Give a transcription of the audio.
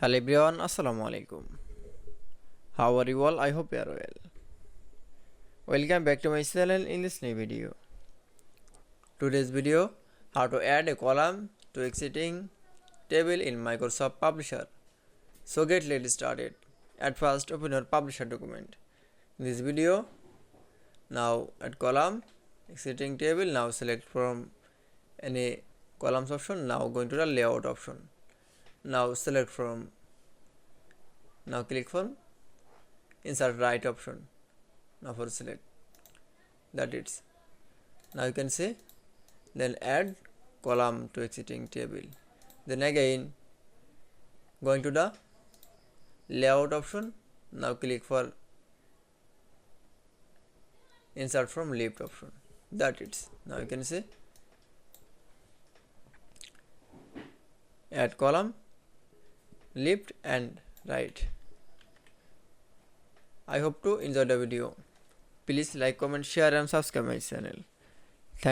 Hello everyone, Assalamu alaikum. How are you all? I hope you are well. Welcome back to my channel in this new video. Today's video, how to add a column to existing table in Microsoft Publisher. So let's started. At first, open your Publisher document. In this video, now add column, existing table. Now select from any columns option. Now going to the layout option. Now select from. Now click from insert right option. Now for select that it's. Now you can say then add column to existing table. Then again going to the layout option. Now click for insert from left option. That it's. Now you can say add column left and right. I hope to enjoy the video. Please like, comment, share and subscribe my channel.